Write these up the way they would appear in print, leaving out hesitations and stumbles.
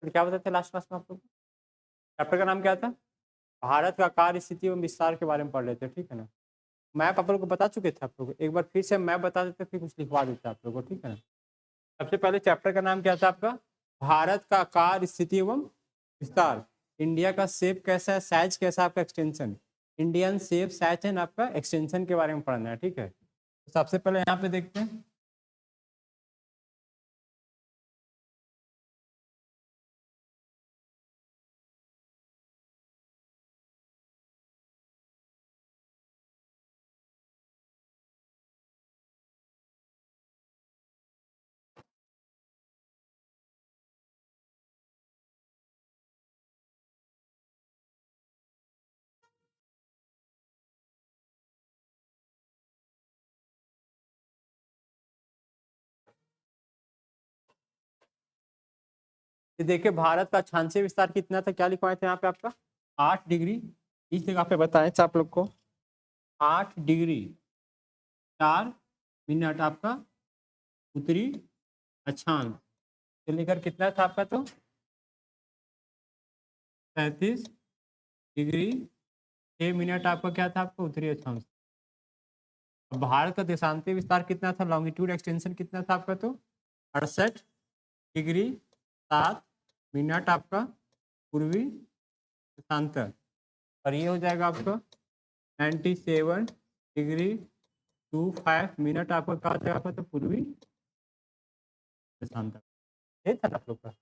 फिर क्या बताए थे लास्ट क्लास में आप लोग? चैप्टर का नाम क्या था? भारत का कार्य, स्थिति एवं विस्तार के बारे में पढ़ रहे थे, ठीक है ना? मैप आप लोग को बता चुके थे आप लोग को। एक बार फिर से मैप बता देते फिर कुछ लिखवा देते आप लोग को, ठीक है ना? सबसे पहले चैप्टर का नाम क्या था आपका? भारत का कार्य, स्थिति एवं विस्तार। इंडिया का शेप कैसा है, साइज कैसा है आपका, extension. Indian shape, size and आपका एक्सटेंशन के बारे में पढ़ना है, ठीक है? तो सबसे पहले यहाँ पे देखते हैं। ये देखिए भारत का अक्षांशीय विस्तार कितना था, क्या लिखवाए थे यहाँ पे आपका? 8 डिग्री। इस जगह पे बताए थे आप लोग को 8 डिग्री 4 मिनट आपका उत्तरी अक्षांश से लेकर कितना था आपका? तो 37 डिग्री 6 मिनट आपका क्या था आपका उत्तरी अक्षांश। अब भारत का देशांतीय विस्तार कितना था, लॉन्गिट्यूड एक्सटेंशन कितना था आपका? तो 68 डिग्री 7 मिनट आपका पूर्वी देशांतर। और ये हो जाएगा आपका 97 डिग्री 25 मिनट आपका कहा जाएगा आपका? तो पूर्वी देशांतर। ये था ना आप लोग का।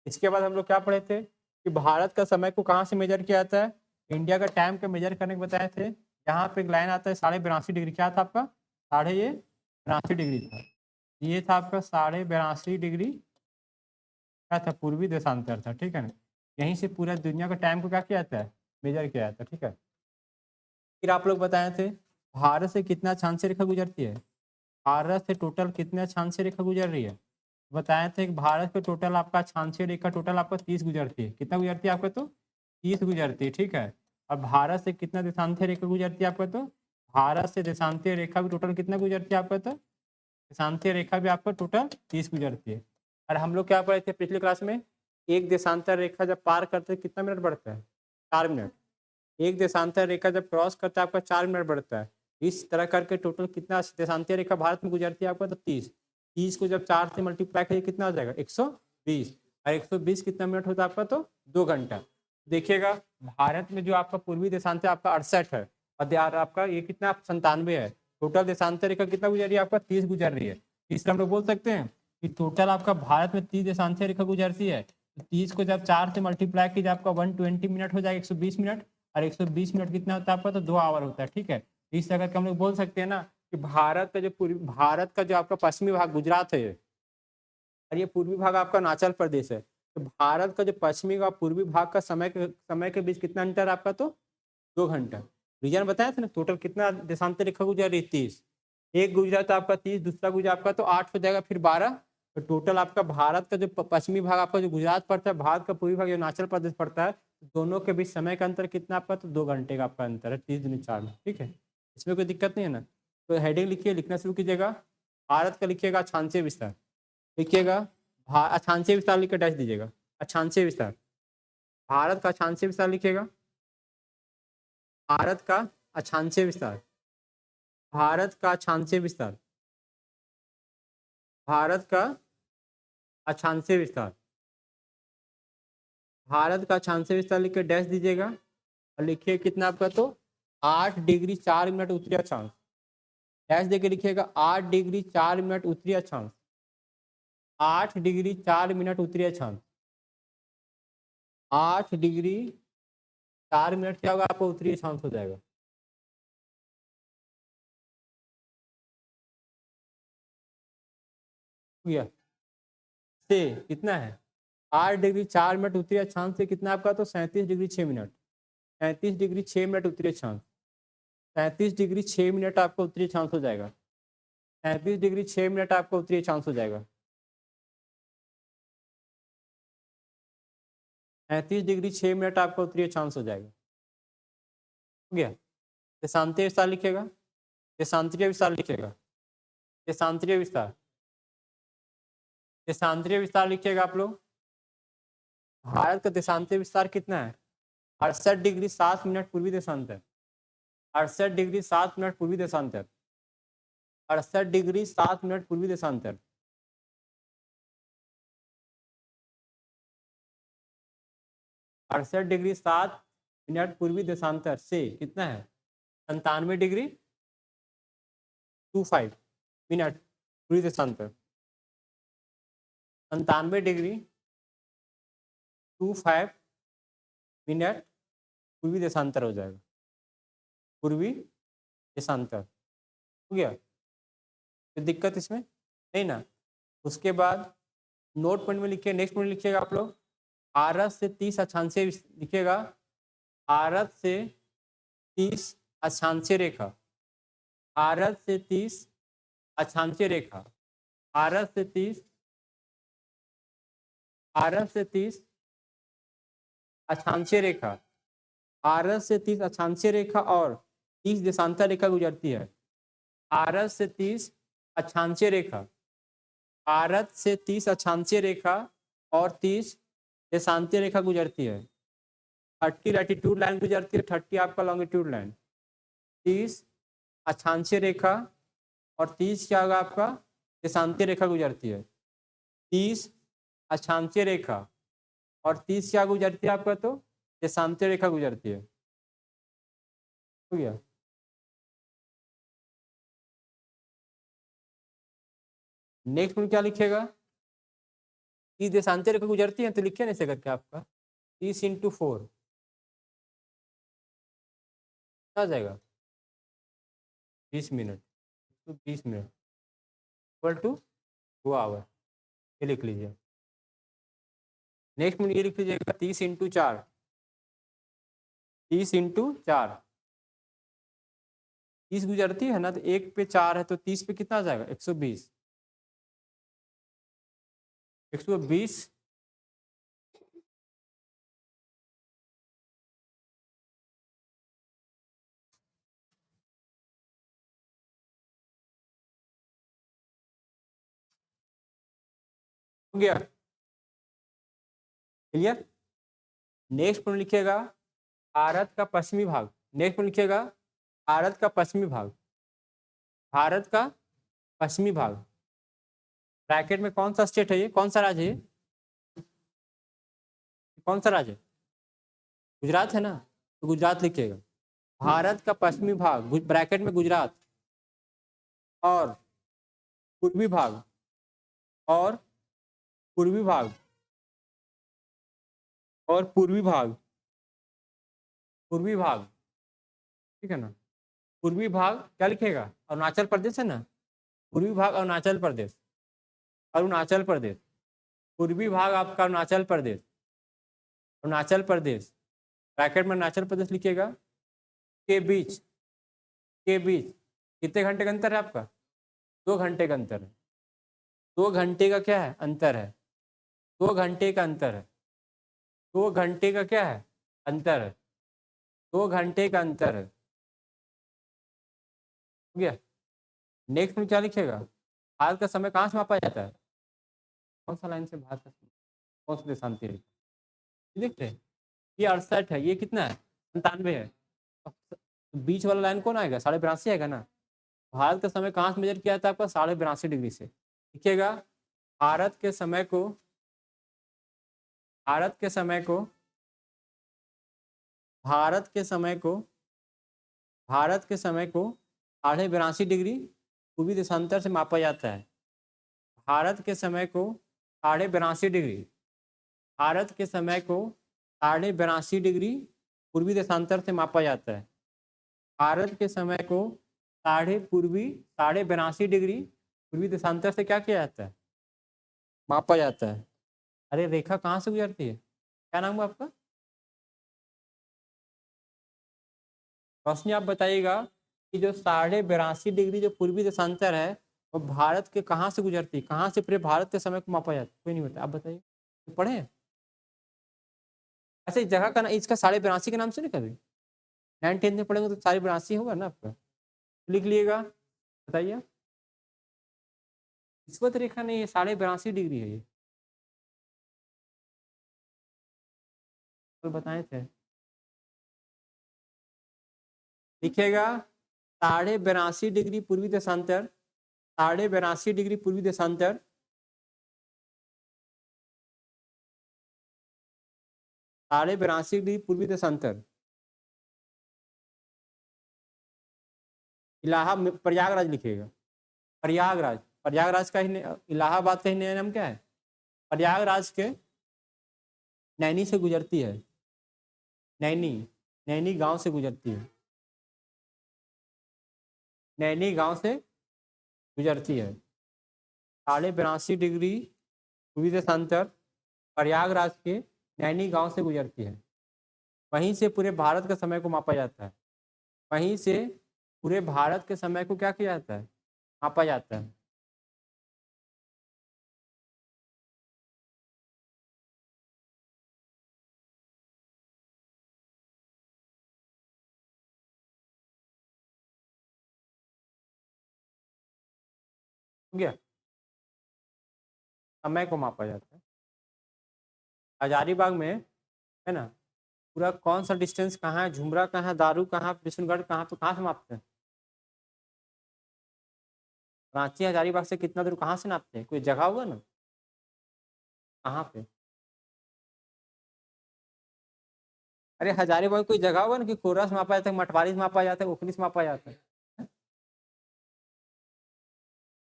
इसके बाद हम लोग क्या पढ़े थे कि भारत का समय को कहाँ से मेजर किया जाता है? इंडिया का टाइम को मेजर करने को बताए थे। यहाँ पे एक लाइन आता है 82.5 डिग्री, क्या था आपका? 82.5 डिग्री था। ये था आपका 82.5 डिग्री क्या था? पूर्वी देशांतर था, ठीक है ना? यहीं से पूरा दुनिया का टाइम को क्या किया जाता है? मेजर किया जाता है, ठीक है? फिर आप लोग बताए थे भारत से कितना अक्षांशीय रेखा गुजरती है? भारत से टोटल कितने अक्षांशीय रेखा गुजर रही है? बताए थे कि भारत पे टोटल आपका अक्षांशीय रेखा टोटल आपका 30 गुजरती है। कितना गुजरती है आपका? तो 30 गुजरती है, ठीक है? अब भारत से कितना देशांतीय रेखा गुजरती है आपका? तो भारत से देशांतीय रेखा भी टोटल कितना गुजरती है आपका? तो देशांतीय रेखा भी आपका टोटल 30 गुजरती है। और हम लोग क्या पढ़े थे पिछले क्लास में? एक देशांतर रेखा जब पार करते हैं कितना मिनट बढ़ता है? 4 मिनट। एक देशांतर रेखा जब क्रॉस करता है आपका 4 मिनट बढ़ता है। इस तरह करके टोटल कितना देशांतर रेखा भारत में गुजरती है आपका? तो 30। 30 को जब 4 से मल्टीप्लाई करिए कितना हो जाएगा? 120। और 120 कितना मिनट होता है आपका? तो 2 घंटा। देखिएगा भारत में जो आपका पूर्वी देशांतर आपका 68 है और आपका ये कितना 97 है। टोटल देशांतर रेखा कितना गुजर रही है आपका? 30 गुजर रही है। इससे हम लोग बोल सकते हैं कि टोटल आपका भारत में 30 देशांतर रेखा गुजरती है। 30 को जब 4 से मल्टीप्लाई कीजिए आपका 120 मिनट हो जाएगा, 120 मिनट। और 120 मिनट कितना होता है आपका? तो 2 आवर होता है, ठीक है? इस तरह का हम लोग बोल सकते हैं ना कि भारत का जो आपका पश्चिमी भाग गुजरात है और ये पूर्वी भाग आपका अरुणाचल प्रदेश है। तो भारत का जो पश्चिमी और पूर्वी भाग का समय के बीच कितना अंतर है आपका? तो 2 घंटा। रीजन बताया था ना टोटल कितना देशांतर रेखा गुजर रही? 30। एक गुजरा तो आपका 30, दूसरा गुजरा आपका तो 8 हो जाएगा, फिर 12। तो टोटल आपका भारत का जो पश्चिमी भाग आपका जो गुजरात पड़ता है, भारत का पूर्वी भाग जो अरुणाचल प्रदेश पड़ता है, तो दोनों के बीच समय का अंतर कितना आपका? तो 2 घंटे का आपका अंतर है, 30 दूनी 4 में, ठीक है? इसमें कोई दिक्कत नहीं है ना? तो हेडिंग लिखिए, लिखना शुरू कीजिएगा। भारत का लिखिएगा अक्षांशीय विस्तार। लिखिएगा अक्षांशीय विस्तार लिख के डैश दीजिएगा। अक्षांशीय विस्तार, भारत का अक्षांशीय विस्तार लिखिएगा। भारत का अक्षांशीय विस्तार, भारत का अक्षांशीय विस्तार, भारत का अक्षांशीय विस्तार, भारत का अक्षांशीय विस्तार लिख के डैश दीजिएगा। और लिखिए कितना आपका? तो 8 डिग्री 4 मिनट उत्तरी अक्षांश। डैश देके लिखिएगा 8 डिग्री 4 मिनट उत्तरी अक्षांश। 8 डिग्री 4 मिनट उत्तरी अक्षांश। 8 डिग्री 4 मिनट क्या होगा आपका? उत्तरी अक्षांश हो जाएगा। भैया से कितना है? 8 डिग्री 4 मिनट उत्तरी अक्षांश से कितना आपका? तो 37 डिग्री 6 मिनट। 37 डिग्री 6 मिनट उत्तरी अक्षांश। 37 डिग्री 6 मिनट आपका उत्तरी अक्षांश हो जाएगा। 37 डिग्री 6 मिनट आपका उत्तरी अक्षांश हो जाएगा। 37 डिग्री 6 मिनट आपका उत्तरी अक्षांश हो जाएगा। हो गया? देशांतरीय विस्तार लिखिएगा। देशांतरीय विस्तार लिखिएगा। देशांतरीय विस्तार, देशांतरीय विस्तार लिखिएगा आप लोग। भारत का देशांतर विस्तार कितना है? 68 डिग्री 7 मिनट पूर्वी देशांतर। 68 डिग्री 7 मिनट पूर्वी देशांतर। 68 डिग्री 7 मिनट पूर्वी देशांतर। 68 डिग्री 7 मिनट पूर्वी देशांतर से कितना है? 97 डिग्री 25 मिनट पूर्वी देशांतर। 97 डिग्री 25 मिनट पूर्वी देशांतर हो जाएगा। पूर्वी देशांतर हो गया। तो दिक्कत इसमें नहीं ना। उसके बाद नोट पॉइंट में लिखिए, नेक्स्ट पॉइंट लिखिएगा आप लोग, भारत से 30 अक्षांशीय लिखिएगा। भारत से 30 अक्षांशीय रेखा। भारत से 30 अक्षांशीय रेखा। भारत से 30 अक्षांशीय रेखा। भारत से 30 अक्षांशीय रेखा और 30 देशांतर रेखा गुजरती है। भारत से 30 अक्षांशीय रेखा। भारत से 30 अक्षांशीय रेखा और 30 देशांतर रेखा गुजरती है। 30 लैटिट्यूड लाइन गुजरती है, 30 आपका लॉन्गिट्यूड लाइन। 30 अक्षांशीय रेखा और 30 क्या होगा आपका? देशांतर रेखा गुजरती है। 30 अक्षांशीय रेखा और 30 क्या गुजरती है आपका? तो देशांतर रेखा गुजरती है। हो गया। नेक्स्ट में क्या लिखेगा? 30 देशांतर रेखा गुजरती है तो लिखे नहीं सकते आपका 30 × 4 आ जाएगा 20 मिनट। तो 20 मिनट इक्वल टू 2 आवर, ये लिख लीजिए। नेक्स्ट में ये लिख लीजिएगा 30 × 4। 30 × 4 30 गुजरती है ना, तो 1 पे 4 है तो 30 पे कितना आ जाएगा? 120। 120 हो गया। क्लियर। नेक्स्ट पॉइंट लिखिएगा भारत का पश्चिमी भाग। नेक्स्ट पॉइंट लिखिएगा भारत का पश्चिमी भाग। भारत का पश्चिमी भाग ब्रैकेट में कौन सा स्टेट है? ये कौन सा राज्य है? कौन सा राज्य? गुजरात है ना, तो गुजरात लिखिएगा। भारत का पश्चिमी भाग ब्रैकेट में गुजरात और पूर्वी भाग और पूर्वी भाग और पूर्वी भाग। पूर्वी भाग ठीक है ना। पूर्वी भाग क्या लिखेगा? अरुणाचल प्रदेश है ना। पूर्वी भाग अरुणाचल प्रदेश। अरुणाचल प्रदेश पूर्वी भाग आपका अरुणाचल प्रदेश। अरुणाचल प्रदेश ब्रैकेट में अरुणाचल प्रदेश लिखिएगा। के बीच कितने घंटे का अंतर है आपका? 2 घंटे का अंतर है। 2 घंटे का क्या है? अंतर है। 2 घंटे का अंतर है। 2 घंटे का क्या है? अंतर है। 2 घंटे का अंतर है। हो गया। नेक्स्ट में क्या लिखेगा? भारत का समय कहाँ से मापा जाता है? कौन सा लाइन से भारत का समय? कौन सा देशांतर रेखा? लिखते हैं ये 68 है, ये कितना है? 97 है। बीच वाला लाइन कौन आएगा? 82.5 आएगा ना। भारत का समय कहाँ से मेजर किया था आपका? 82.5 डिग्री से। लिखिएगा भारत के समय को भारत के समय को भारत के समय को भारत के समय को 82.5 डिग्री पूर्वी देशांतर से मापा जाता है। भारत के समय को 82.5 डिग्री भारत के समय को 82.5 डिग्री पूर्वी देशांतर से मापा जाता है। भारत के समय को 82.5 डिग्री पूर्वी देशांतर से क्या किया जाता है? मापा जाता है। अरे रेखा कहाँ से गुजरती है? क्या नाम है आपका? रोशनी आप बताइएगा कि जो 82.5 डिग्री जो पूर्वी देशांतर है वो भारत के कहाँ से गुजरती है? कहाँ से पूरे भारत के समय को मापा जाता है? कोई नहीं बता, आप बताइए। तो पढ़े ऐसे इस जगह का ना, इसका 82.5 के नाम से नहीं कभी 9th-10th में पढ़ेंगे तो 82.5 होगा ना आपका। लिख लिएगा, बताइए। विषुवत रेखा नहीं है, 82.5 डिग्री है ये। कल बताए थे, लिखिएगा 82.5 डिग्री पूर्वी देशांतर, 82.5 डिग्री पूर्वी देशांतर, 82.5 डिग्री पूर्वी देशांतर, प्रयागराज लिखिएगा, प्रयागराज, प्रयागराज का ही इलाहाबाद का ही नया नाम क्या है? प्रयागराज के नैनी से गुजरती है, नैनी, नैनी गांव से गुजरती है, नैनी गांव से गुजरती है, 82.5 डिग्री पूर्वी देशांतर, प्रयागराज के नैनी गांव से गुजरती है। वहीं से पूरे भारत के समय को मापा जाता है, वहीं से पूरे भारत के समय को क्या किया जाता है? मापा जाता है। हो गया, समय को मापा जाता है। हजारीबाग में है ना, पूरा कौन सा डिस्टेंस कहाँ है, झुमरा कहाँ है, दारू कहाँ, विष्णुगढ़ कहाँ पे, कहाँ से मापते हैं? रांची हजारीबाग से कितना दूर कहाँ से नापते हैं? कोई जगह होगा ना, कहाँ पे? अरे हजारीबाग कोई जगह होगा ना कि कोरस मापा जाता है, मटवारी से मापा जाता है, ओखली से मापा जाता है?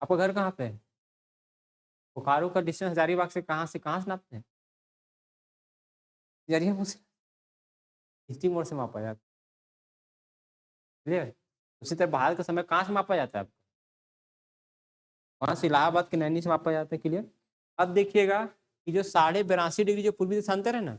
आपका घर कहाँ पे है? बोकारो का डिस्टेंस हजारीबाग से कहाँ से नापते हैं? जरिया से, इसी मोड़ से मापा जाता है। क्लियर? उसी तरह भारत का समय कहाँ से मापा जाता है? वहां से इलाहाबाद के नैनी से मापा जाता है। क्लियर? अब देखिएगा कि जो 82.5 डिग्री जो पूर्वी देशांतर है ना,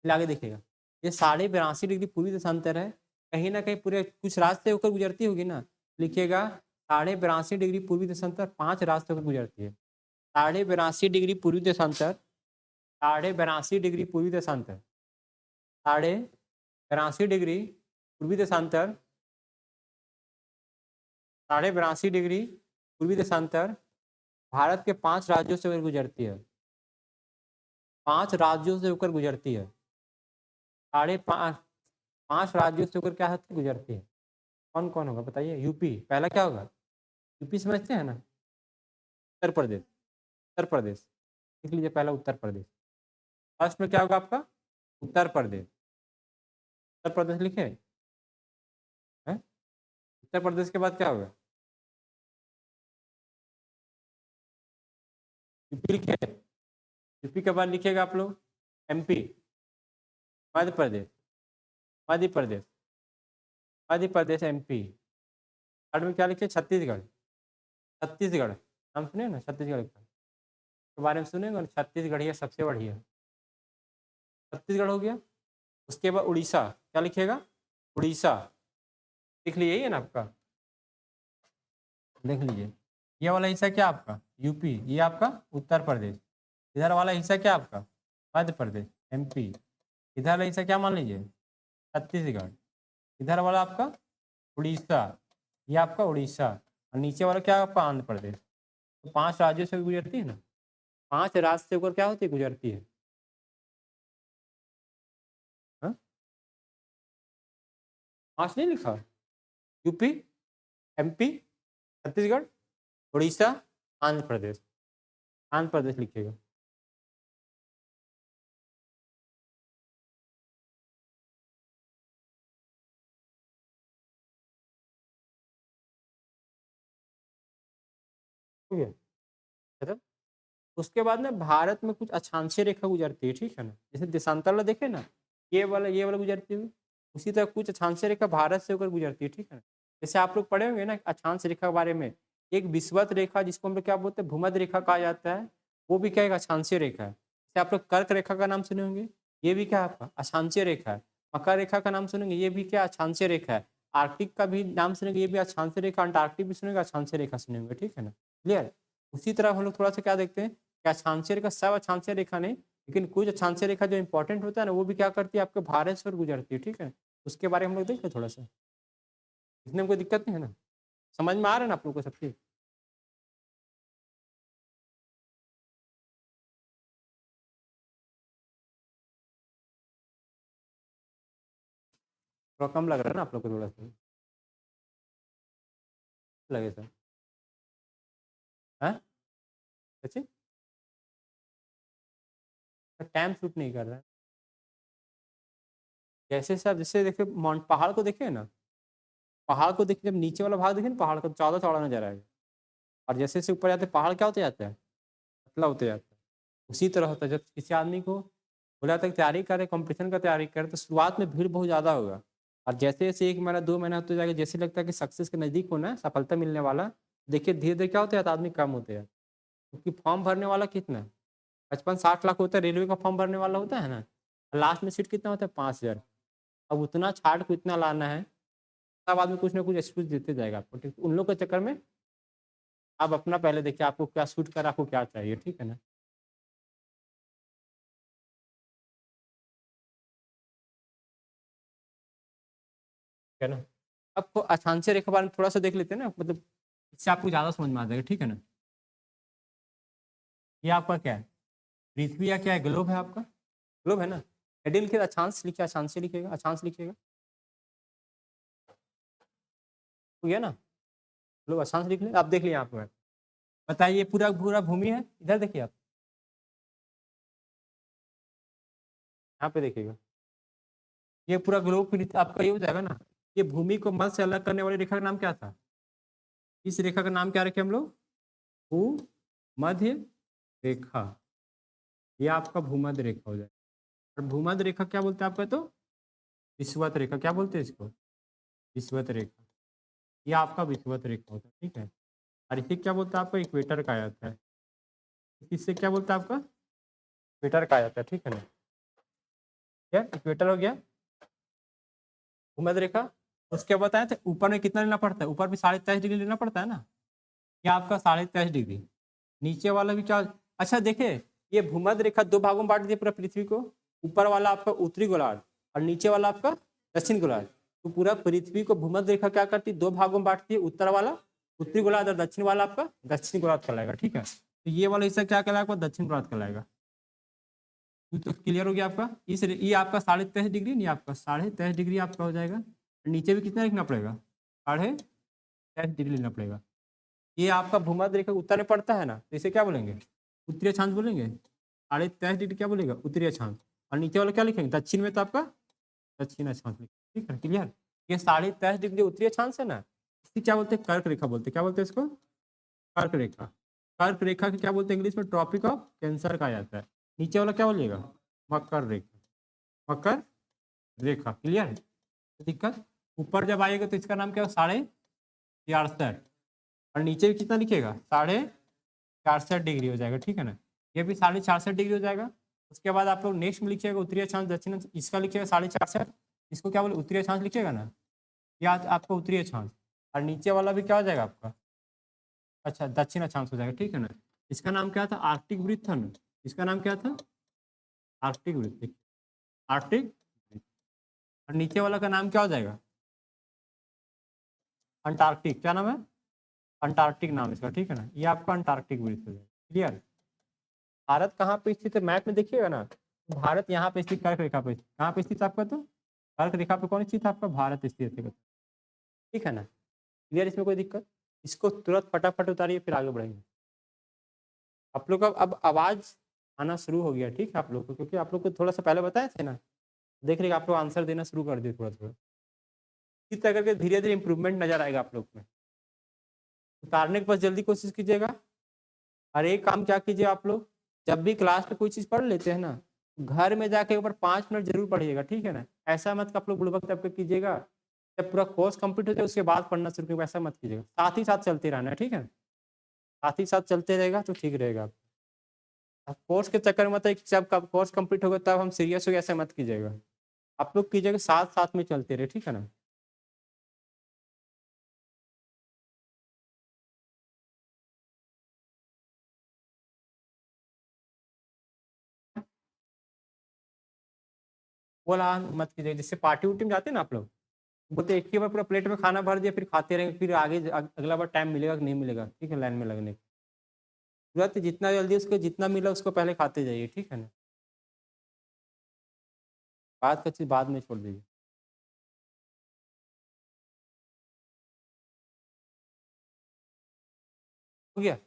आगे देखिएगा, ये 82.5 डिग्री पूर्वी देशांतर है, कहीं ना कहीं पूरे कुछ रास्ते होकर गुजरती होगी ना। लिखिएगा 82.5 डिग्री पूर्वी देशांतर 5 रास्ते होकर गुजरती है। 82.5 डिग्री पूर्वी देशांतर, 82.5 डिग्री पूर्वी देशांतर, 82.5 डिग्री पूर्वी देशांतर, 82.5 डिग्री पूर्वी देशांतर भारत के 5 राज्यों से होकर गुजरती है, 5 राज्यों से होकर गुजरती है, 5.5 राज्यों से होकर क्या होती गुजरती है? कौन कौन होगा बताइए? यूपी पहला क्या होगा? यूपी समझते हैं ना? उत्तर प्रदेश, उत्तर प्रदेश लिख लीजिए, पहला उत्तर प्रदेश। फर्स्ट में क्या होगा आपका? उत्तर प्रदेश, उत्तर प्रदेश लिखे हैं? उत्तर प्रदेश के बाद क्या होगा? यूपी लिखे, यूपी के बाद लिखिएगा आप लोग MP, Madhya Pradesh, Madhya Pradesh, Madhya Pradesh, MP. Third में क्या लिखे? छत्तीसगढ़, छत्तीसगढ़ नाम सुने ना, छत्तीसगढ़ के बारे में सुनेगा, छत्तीसगढ़ ही सबसे बढ़िया, छत्तीसगढ़ हो गया। उसके बाद उड़ीसा, क्या लिखिएगा? उड़ीसा लिख लीजिए, ये ना आपका, देख लीजिए, ये वाला हिस्सा क्या आपका? यूपी, ये आपका उत्तर प्रदेश, इधर वाला हिस्सा क्या आपका? मध्य प्रदेश, एमपी, इधर वाला हिस्सा क्या मान लीजिए? छत्तीसगढ़, इधर वाला आपका उड़ीसा, ये आपका उड़ीसा, और नीचे वाला क्या आपका? आंध्र प्रदेश। तो 5 राज्यों से गुजरती है ना, 5 राज्य से होकर क्या होती है? गुजरती है। हाँ? 5 नहीं लिखा? यूपी, एमपी, छत्तीसगढ़, उड़ीसा, आंध्र प्रदेश, आंध्र प्रदेश लिखिएगा। ठीक है, खत्म। उसके बाद ना भारत में कुछ अक्षांशीय रेखा गुजरती है, ठीक है ना, जैसे देशांतर वाला देखे ना, ये वाला गुजरती है, उसी तरह कुछ अक्षांशीय रेखा भारत से होकर गुजरती है, ठीक है ना। जैसे आप लोग पढ़े होंगे ना अक्षांश रेखा के बारे में, एक विषुवत रेखा जिसको हम लोग क्या बोलते हैं? भूमध्य रेखा कहा जाता है, वो भी क्या एक अक्षांशीय रेखा है। जैसे आप लोग कर्क रेखा का नाम सुने होंगे, ये भी क्या आपका? अक्षांशीय रेखा है। मकर रेखा का नाम सुनेंगे, ये भी क्या? अक्षांशीय रेखा है। आर्कटिक का भी नाम सुनेंगे, ये भी अक्षांशीय रेखा, अंटार्कटिक भी सुनेंगे, अक्षांशीय रेखा सुनेंगे, ठीक है ना। क्लियर? उसी तरह हम लोग थोड़ा सा क्या देखते हैं कि अक्षांशीय रेखा, सब अक्षांशीय रेखा नहीं, लेकिन कुछ अक्षांशीय रेखा जो इंपॉर्टेंट होता है ना, वो भी क्या करती है? आपके भारत से होकर गुजरती है, ठीक है। उसके बारे में हम लोग देखें थोड़ा सा, इसमें कोई दिक्कत नहीं है ना? समझ में आ रहा है ना आप लोग को सब चीज? थोड़ा कम लग रहा है ना आप लोग को, थोड़ा सा लगे सर? हाँ, सच्ची टाइम शूट नहीं कर रहा है। जैसे सर, जैसे देखिए माउंट पहाड़ को देखिए ना, पहाड़ को देखिए, जब नीचे वाला भाग देखिए ना पहाड़ का, ज़्यादा चौड़ा नजर आएगा। और जैसे जैसे ऊपर जाते हैं पहाड़ क्या होते जाता है, पतला होते जाता है। उसी तरह होता है जब किसी आदमी को बोला जाता है कि तैयारी करे, कंपटीशन का तैयारी करे, तो शुरुआत में भीड़ बहुत ज़्यादा होगा। और जैसे जैसे 1 महीना 2 महीना होते जाएगा, जैसे लगता है कि सक्सेस के नज़दीक होना है, सफलता मिलने वाला, देखिए धीरे धीरे क्या होता है, आदमी कम होते हैं। क्योंकि फॉर्म भरने वाला कितना है, 55-60 लाख होता है, रेलवे का फॉर्म भरने वाला होता है ना, लास्ट में सीट कितना होता है, 5,000। अब उतना छाट को इतना लाना है, तब आदमी कुछ ना कुछ एक्सक्यूज देते जाएगा आपको, ठीक। उन लोग के चक्कर में आप अपना पहले देखिए, आपको क्या सूट कर, आपको क्या चाहिए, ठीक है ना। ठीक है ना। आपको आसान से रेखा बार में थोड़ा सा देख लेते हैं ना, मतलब इससे आपको ज्यादा समझ में आ जाएगा, ठीक है ना। ये आपका क्या है, पृथ्वी या क्या है, ग्लोब है आपका, ग्लोब है ना। हेडिंग लिखिए, अक्षांश लिखिए, अक्षांश से लिखिएगा, अक्षांश लिखिएगा, हो गया ना। ग्लोब अक्षांश लिख ले, आप देख लिए यहाँ पर। बताइए, पूरा पूरा भूमि है, इधर देखिए आप, यहाँ पे देखिएगा, ये पूरा ग्लोब आपका ये हो जाएगा ना। ये भूमि को मध्य से अलग करने वाली रेखा का नाम क्या था, इस रेखा का नाम क्या रखे हम लोग, भूमध्य रेखा। ये आपका भूमध्य रेखा हो जाएगा। और भूमध्य रेखा क्या बोलते हैं आपका, तो विषुवत रेखा, क्या बोलते हैं इसको, विषुवत रेखा। ये आपका विषुवत रेखा होता है, ठीक है। और इसे क्या बोलते हैं, आपका इक्वेटर कहा जाता है। इससे क्या बोलते हैं, आपका इक्वेटर कहा जाता है, ठीक है ना। क्या इक्वेटर हो गया, भूमध्य रेखा। उसके बताए थे ऊपर में कितना लेना पड़ता है, ऊपर भी 23.5 डिग्री लेना पड़ता है ना। ये आपका 23.5 डिग्री। नीचे वाला भी क्या, अच्छा देखिए, ये भूमध्य रेखा 2 भागों में बांट दी पूरा पृथ्वी को। ऊपर वाला आपका उत्तरी गोलार्ध और नीचे वाला आपका दक्षिण गोलार्ध। तो पूरा पृथ्वी को भूमध्य रेखा क्या करती है, 2 भागों में बांटती है, उत्तर वाला उत्तरी गोलार्ध और दक्षिण वाला आपका दक्षिण गोलार्ध कहलाएगा, ठीक है। तो ये वाला हिस्सा क्या कहलाएगा, दक्षिण गोलार्ध कहलाएगा। तो क्लियर हो गया आपका, इस ये आपका 23.5 डिग्री, नहीं आपका 23.5 डिग्री आपका हो जाएगा। नीचे भी कितना लिखना पड़ेगा, 23.5 डिग्री लेना पड़ेगा। ये आपका भूमध्य रेखा उत्तर में पड़ता है ना, तो इसे क्या बोलेंगे, उत्तरी अक्षांश बोलेंगे। 23.5 डिग्री क्या बोलेगा, उत्तरी अक्षांश। और नीचे वाला क्या लिखेंगे, दक्षिण में, तो आपका दक्षिण अक्षांश लिखेंगे, ठीक है, क्लियर। ये 23.5 डिग्री उत्तरी अक्षांश है ना, इसकी क्या बोलते हैं, कर्क रेखा बोलते हैं, क्या बोलते हैं इसको, कर्क रेखा। कर्क रेखा की क्या बोलते हैं इंग्लिश में, ट्रॉपिक ऑफ कैंसर कहा जाता है। नीचे वाला क्या बोलिएगा, मकर रेखा, मकर रेखा, क्लियर है। दिक्कत, ऊपर जब आएगा तो इसका नाम क्या होगा, 66.66। और नीचे भी कितना लिखेगा, 66.66 डिग्री हो जाएगा, ठीक है ना। ये भी 66.66 डिग्री हो जाएगा। उसके बाद आप लोग नेक्स्ट में लिखिएगा उत्तरी अक्षांश दक्षिण इसका लिखिएगा 66.66, इसको क्या बोले, उत्तरी अक्षांश लिखिएगा ना, या आपका उत्तरी अक्षांश। और नीचे वाला भी क्या हो जाएगा आपका, अच्छा दक्षिण अक्षांश हो जाएगा, ठीक है ना। इसका नाम क्या था, आर्कटिक वृत्त था ना, इसका नाम क्या था, आर्कटिक वृत्त, देखिए, आर्कटिक वृत्त। और नीचे वाला का नाम क्या हो जाएगा, अंटार्कटिक, क्या नाम है, अंटार्कटिक नाम इसका, ठीक है ना। ये आपका अंटार्कटिक वृत्त हो जाएगा, क्लियर। भारत कहाँ पे स्थित है, मैप में देखिएगा ना, भारत यहाँ पे स्थित, कर्क रेखा पे स्थित, कहाँ पे स्थित आपका, तो कर्क रेखा पे कौन स्थित है आपका, भारत स्थित है, ठीक है ना। क्लियर, इसमें कोई दिक्कत, इसको तुरंत फटाफट उतारिए, फिर आगे बढ़ेंगे। आप लोग का अब आवाज आना शुरू हो गया, ठीक है आप लोग को, क्योंकि आप लोग को थोड़ा सा पहले बताए थे ना, देख रहे आप लोग आंसर देना शुरू कर दिए थोड़ा थोड़ा। इस तरह करके धीरे धीरे इंप्रूवमेंट नजर आएगा आप लोग में। उतारने के पास जल्दी कोशिश कीजिएगा। और एक काम क्या कीजिए आप लोग, जब भी क्लास में कोई चीज पढ़ लेते हैं ना, घर में जाके ऊपर 5 मिनट जरूर पढ़िएगा, ठीक है ना। ऐसा मत कि आप लोग बुड़बक तब कीजिएगा, जब पूरा कोर्स कंप्लीट हो जाए उसके बाद पढ़ना शुरू कीजिएगा, ऐसा मत कीजिएगा, साथ ही साथ चलते रहना है, ठीक है। साथ ही साथ चलते रहेगा तो ठीक रहेगा। आप कोर्स के चक्कर में मत है कि जब कोर्स कंप्लीट होगा तब हम सीरियस हो गए, ऐसा मत कीजिएगा। आप लोग कीजिएगा, साथ साथ में चलते रहे, ठीक है ना। बोला मत कीजिएगा, जिससे पार्टी उर्टी में जाते हैं ना आप लोग, बोलते एक ही बार पूरा प्लेट में खाना भर दिया, फिर खाते रहेंगे, फिर आगे अगला बार टाइम मिलेगा कि नहीं मिलेगा, ठीक है, लाइन में लगने की। तुरंत जितना जल्दी उसको जितना मिला उसको पहले खाते जाइए, ठीक है ना। बात का चीज बाद में छोड़ दीजिए। हो गया।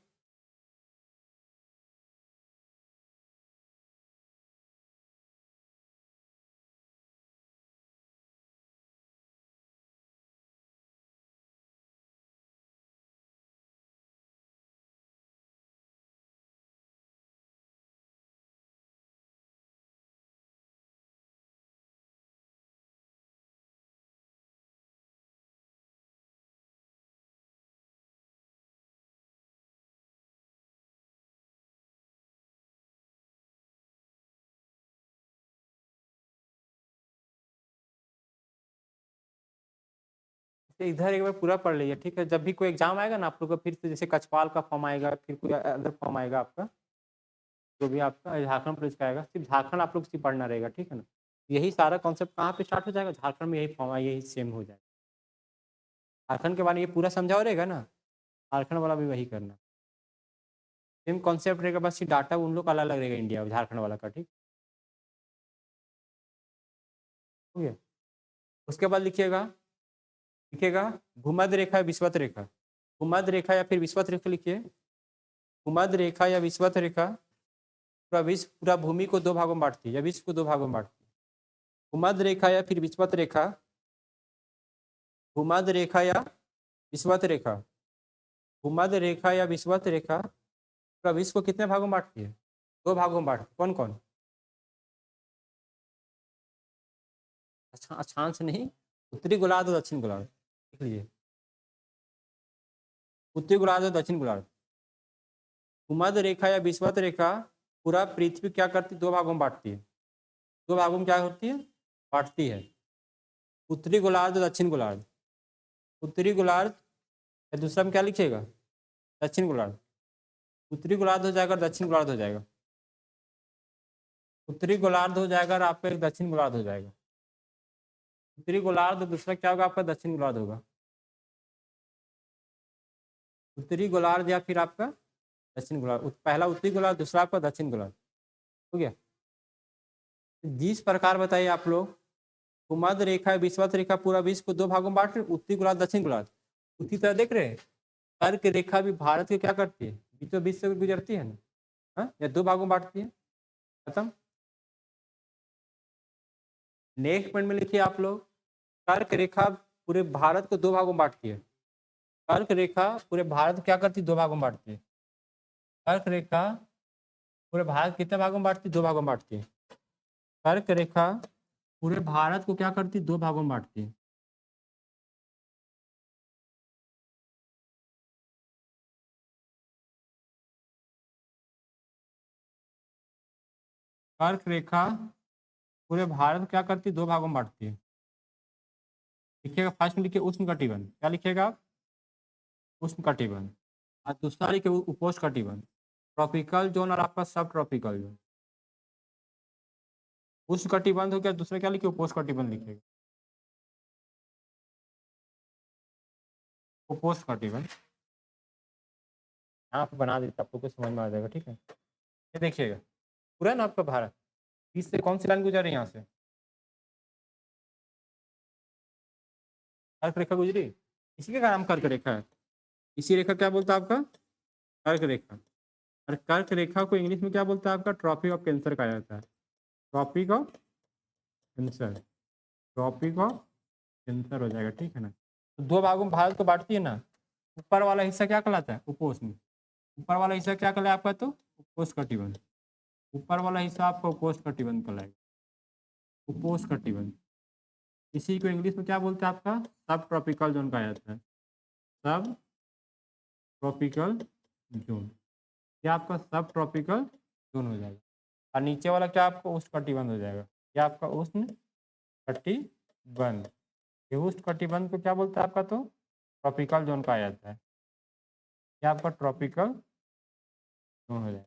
तो इधर एक बार पूरा पढ़ लीजिए, ठीक है। जब भी कोई एग्जाम आएगा ना आप लोग का, फिर से जैसे कछपाल का फॉर्म आएगा, फिर कोई अदर फॉर्म आएगा आपका, जो भी आपका झारखंड पुलिस का आएगा, सिर्फ झारखंड आप लोग सिर्फ पढ़ना रहेगा, ठीक है ना। यही सारा कॉन्सेप्ट कहाँ पे स्टार्ट हो जाएगा, झारखंड में यही फॉर्म, यही सेम हो जाएगा। झारखंड के बारे में ये पूरा समझा हो रहेगा ना, झारखंड वाला भी वही करना, सेम कॉन्सेप्ट रहेगा, बस ये डाटा उन लोग का अलग अलग रहेगा, इंडिया झारखंड वाला का, ठीक हो गया। उसके बाद लिखिएगा, लिखिएगा भूमध्य रेखा विषुवत रेखा, भूमध्य रेखा या फिर विषुवत रेखा लिखिए। भूमध्य रेखा या विषुवत रेखा पूरा विश्व, पूरा भूमि को दो भागों में बांटती है, या विश्व को दो भागों में बांटती है। भूमध्य रेखा या फिर विषुवत रेखा, भूमध्य रेखा या विषुवत रेखा, भूमध्य रेखा या विषुवत रेखा पूरा विश्व को कितने भागों में बांटती है, दो भागों में बांटती है। कौन कौन? अच्छा, अक्षांश नहीं, उत्तरी गोलार्ध और दक्षिण गोलार्ध लिख लीजिए, उत्तरी गोलार्ध और दक्षिण गोलार्ध। भूमध्य रेखा या विषुवत रेखा पूरा पृथ्वी क्या करती है, दो भागों में बांटती है। दो भागों में क्या होती है, बांटती है। उत्तरी गोलार्ध और दक्षिण गोलार्ध, उत्तरी गोलार्ध या दूसरा में क्या लिखिएगा, दक्षिण गोलार्ध। उत्तरी गोलार्ध हो जाएगा, दक्षिण गोलार्ध हो जाएगा, उत्तरी गोलार्ध हो जाएगा और आपका एक दक्षिण गोलार्ध हो जाएगा। उत्तरी गोलार्ध, दूसरा क्या होगा आपका, दक्षिण गोलार्ध होगा। उत्तरी गोलार्ध या फिर आपका दक्षिण गोलार्ध, पहला उत्तरी गोलार्ध, दूसरा आपका दक्षिण गोलार्ध, हो गया। जिस प्रकार बताइए आप लोग, भूमध्य रेखा विषुवत रेखा पूरा विश्व को दो भागों में बांट रहे, उत्तरी गोलार्ध दक्षिण गोलार्ध। उसी तरह देख रहे हैं कर्क रेखा भी भारत के क्या करती है, बीचों बीच से गुजरती है ना, हाँ? या दो भागों में बांटती है, खत्म। नेक्स्ट पॉइंट में लिखिए आप लोग, कर्क रेखा पूरे भारत को दो भागों में बांटती है। कर्क रेखा पूरे भारत को क्या करती है, दो भागों में बांटती है। कर्क रेखा पूरे भारत कितने भागों में बांटती है, दो भागों में बांटती है। कर्क रेखा पूरे भारत को क्या करती है, दो भागों में बांटती है। कर्क रेखा पूरे भारत को क्या करती है, दो भागों में बांटती है। लिखिएगा, फर्स्ट में लिखिए उष्ण कटिबंध, क्या लिखिएगा आप, उष्ण कटिबंध। और दूसरा लिखिए उपोष्ण कटिबंध, ट्रॉपिकल जोन और आपका सब ट्रॉपिकल जोन। उष्ण कटिबंध हो गया, दूसरा क्या लिखिए, उपोष्ण कटिबंध लिखिएगा, उपोष्ण कटिबंध। यहाँ पे बना देता, आपको कुछ समझ में आ जाएगा, ठीक है। ये देखिएगा पूरा ना आपका भारत, बीच से कौन सी लाइन गुजर रही है, यहाँ से कर्क रेखा गुजरी, इसी का नाम कर्क रेखा है। इसी रेखा क्या बोलता है आपका, कर्क रेखा। और कर्क रेखा को इंग्लिश में क्या बोलता है आपका, ट्रॉपिक ऑफ कैंसर कहा जाता है, tropic of cancer, tropic of cancer हो जाएगा, ठीक है ना। तो दो भागों में भारत को बांटती है ना, ऊपर वाला हिस्सा क्या कहलाता है, उपोष्ण। ऊपर वाला हिस्सा क्या कहलाया आपका, तो उपोष्ण कटिबंध। ऊपर वाला हिस्सा आपका उपोष्ण कटिबंध कहलाएगा, उपोष्ण कटिबंध। इसी को इंग्लिश में क्या बोलते हैं आपका, सब ट्रॉपिकल जोन कहा जाता है, सब ट्रॉपिकल जोन। ये आपका सब ट्रॉपिकल जोन हो जाएगा। और नीचे वाला क्या आपका उष्ण कटिबंध हो जाएगा, ये आपका उष्ण कटिबंध। ये उष्ण कटिबंध को क्या बोलता है आपका, तो ट्रॉपिकल जोन कहा जाता है। ये आपका ट्रॉपिकल जोन हो जाएगा,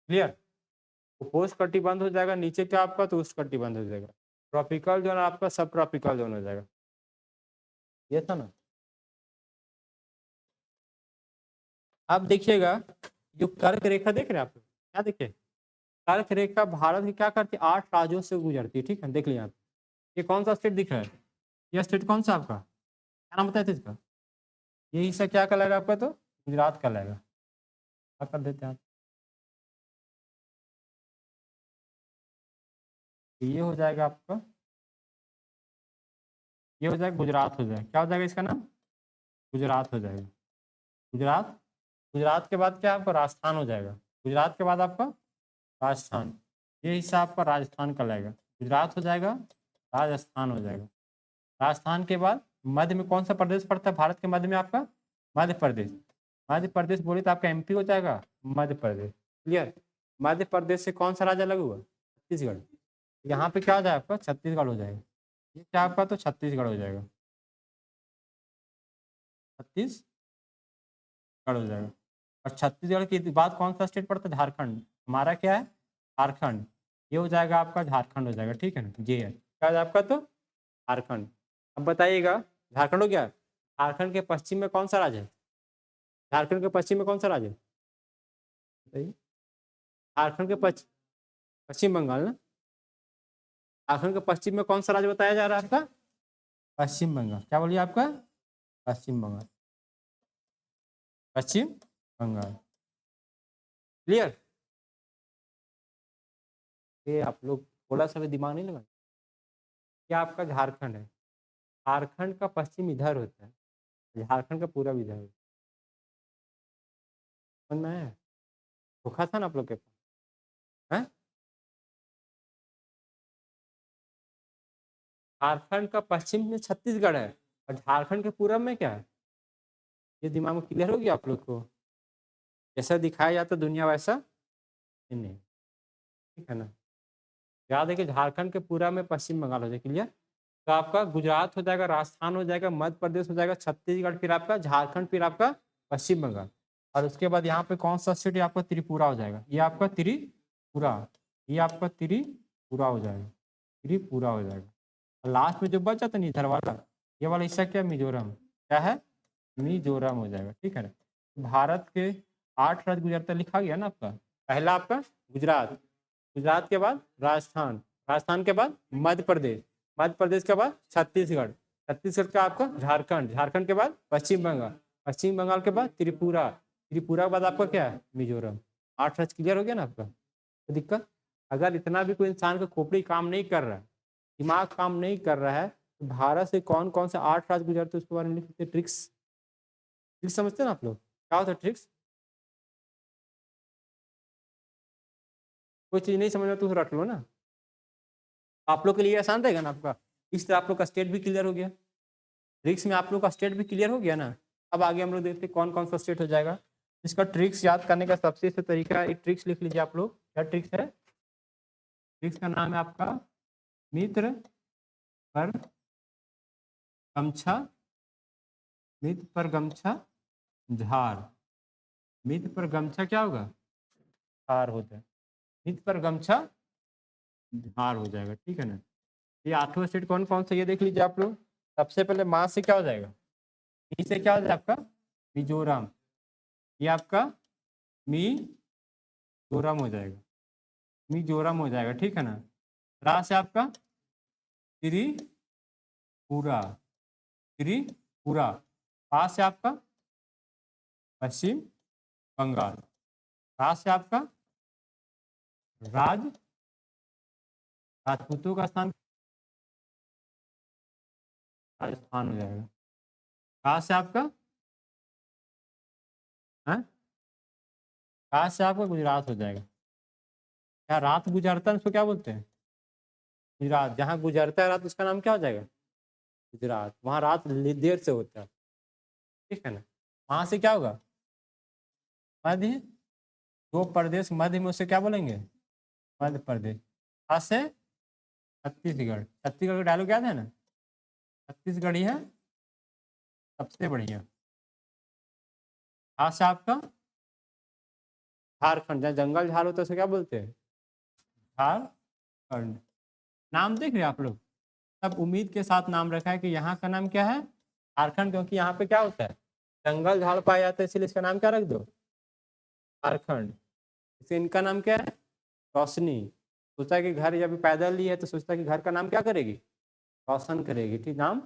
क्लियर। उपोष्ण कटिबंध हो जाएगा, नीचे क्या आपका, तो उष्ण कटिबंध हो जाएगा। ट्रॉपिकल जोन आपका सब ट्रॉपिकल जोन हो जाएगा, ये था ना। आप देखिएगा, जो कर्क रेखा देख रहे हैं आप, क्या देखे, कर्क रेखा भारत की क्या करती है, 8 राज्यों से गुजरती है, ठीक है। देख लिया आप, ये कौन सा स्टेट दिख रहा है, ये स्टेट कौन सा आपका, क्या नाम बताया था इसका, ये हिस्सा क्या कहलाएगा आपका, तो गुजरात कहलाएगा। क्या कर देते हैं आप, ये हो जाएगा आपका, ये हो जाएगा गुजरात, हो जाएगा क्या हो जाएगा इसका नाम, गुजरात हो जाएगा। गुजरात, गुजरात के बाद क्या आपका राजस्थान हो जाएगा। गुजरात के बाद आपका राजस्थान, ये हिस्सा आपका राजस्थान का लगेगा। गुजरात हो जाएगा, राजस्थान हो जाएगा। राजस्थान के बाद मध्य में कौन सा प्रदेश पड़ता है भारत के मध्य में आपका, मध्य प्रदेश। मध्य प्रदेश बोले तो आपका एमपी हो जाएगा, मध्य प्रदेश। क्लियर। मध्य प्रदेश से कौन सा राज्य अलग हुआ, छत्तीसगढ़। यहाँ पे क्या हो जाएगा आपका, छत्तीसगढ़ हो जाएगा। ये क्या आपका, तो छत्तीसगढ़ हो जाएगा, छत्तीसगढ़ हो जाएगा। और छत्तीसगढ़ के बाद कौन सा स्टेट पड़ता है, झारखंड। हमारा क्या है, झारखंड। ये हो जाएगा आपका झारखंड हो जाएगा, ठीक है ना। ये है क्या है आपका, तो झारखंड। अब बताइएगा, झारखंड हो गया। झारखंड के पश्चिम में कौन सा राज्य है, झारखंड के पश्चिम में कौन सा राज्य है बताइए। झारखंड के पश्चिम बंगाल ना। झारखंड के पश्चिम में कौन सा राज्य बताया जा रहा है आपका, पश्चिम बंगाल। क्या बोलिए आपका, पश्चिम बंगाल, पश्चिम बंगाल। क्लियर। ये आप लोग थोड़ा सा भी दिमाग नहीं लगा, क्या आपका झारखंड है, झारखंड का पश्चिम इधर होता है, झारखंड का पूरा इधर होता है। समझ में आया? धोखा था ना आप लोग के पास, हैं? झारखंड का पश्चिम में छत्तीसगढ़ है, और झारखंड के पूरब में क्या है। ये दिमाग में क्लियर हो गया आप लोग को, जैसा दिखाया जाता दुनिया वैसा नहीं, ठीक है ना। याद है कि झारखंड के पूरा में पश्चिम बंगाल हो जाएगा। क्लियर। तो आपका गुजरात हो जाएगा, राजस्थान हो जाएगा, मध्य प्रदेश हो जाएगा, छत्तीसगढ़, फिर आपका झारखंड, फिर आपका पश्चिम बंगाल। और उसके बाद यहाँ पे कौन सा स्टेट, आपका त्रिपुरा हो जाएगा। ये आपका त्रिपुरा, ये आपका त्रिपुरा हो जाएगा, त्रिपुरा हो जाएगा। और लास्ट में जो बचा था इधर वाला, ये वाला हिस्सा क्या, मिजोरम। क्या है, मिजोरम हो जाएगा, ठीक है ना। भारत के 8 राज्य गुजरता लिखा गया ना आपका। पहला आपका गुजरात, गुजरात के बाद राजस्थान, राजस्थान के बाद मध्य प्रदेश, मध्य प्रदेश के बाद छत्तीसगढ़, छत्तीसगढ़ का आपका झारखंड, झारखंड के बाद पश्चिम बंगाल, पश्चिम बंगाल के बाद त्रिपुरा, त्रिपुरा के बाद आपका क्या है, मिजोरम। 8 राज्य क्लियर हो गया ना आपका। तो दिक्कत, अगर इतना भी कोई इंसान का खोपड़ी काम नहीं कर रहा है, दिमाग काम नहीं कर रहा है, तो भारत से कौन कौन से 8 राज्य गुजरते उसके बारे में लिखते। ट्रिक्स, ट्रिक्स समझते हैं ना आप लोग, क्या होता है ट्रिक्स। कोई चीज नहीं समझ में तो रट लो ना, आप लोग के लिए आसान रहेगा ना आपका। इस तरह आप लोग का स्टेट भी क्लियर हो गया, ट्रिक्स में आप लोग का स्टेट भी क्लियर हो गया ना। अब आगे हम लोग देखते हैं कौन कौन सा स्टेट हो जाएगा। इसका ट्रिक्स याद करने का सबसे अच्छा तरीका है, एक ट्रिक्स लिख लीजिए आप लोग। क्या ट्रिक्स है, ट्रिक्स का नाम है आपका मित्र पर गमछा, मित्र पर गमछा झार। मित्र पर गमछा क्या होगा, झार होता है। मित्र पर गमछा झार हो जाएगा, ठीक है ना। ये 8वां स्टेट कौन कौन सा, ये देख लीजिए आप लोग। सबसे पहले माँ से क्या हो जाएगा, मी से क्या हो जाएगा आपका, मिजोरम। ये आपका मिजोरम हो जाएगा, मिजोरम हो जाएगा, ठीक है ना। रा से आपका त्रिपुरा, त्रिपुरा। पा से आपका पश्चिम बंगाल। रा से आपका राज, राजपूतों का स्थान राजस्थान हो जाएगा। का से आपका है, का से आपका गुजरात हो जाएगा। क्या रात गुजरता है उसको क्या बोलते हैं, गुजरात। जहाँ गुजरता है रात उसका नाम क्या हो जाएगा, गुजरात। वहाँ रात देर से होता है, ठीक है ना। वहाँ से क्या होगा, मध्य, दो प्रदेश मध्य में उसे क्या बोलेंगे, मध्य प्रदेश। वहाँ से छत्तीसगढ़, छत्तीसगढ़ का डायलॉग याद है ना, छत्तीसगढ़ ही है सबसे बढ़िया। वहाँ से आपका झारखंड, जहाँ जंगल झाड़ होता है उसे क्या बोलते हैं, झारखंड। नाम देख रहे हैं आप लोग, सब उम्मीद के साथ नाम रखा है कि यहाँ का नाम क्या है, झारखंड। क्योंकि यहाँ पे क्या होता है, जंगल झाड़ पाया जाता है, इसलिए इसका नाम क्या रख दो, झारखंड। इसे इनका नाम क्या है, रोशनी। सोचा कि घर जब पैदल ली है तो सोचता कि घर का नाम क्या करेगी, रोशन करेगी, ठीक नाम।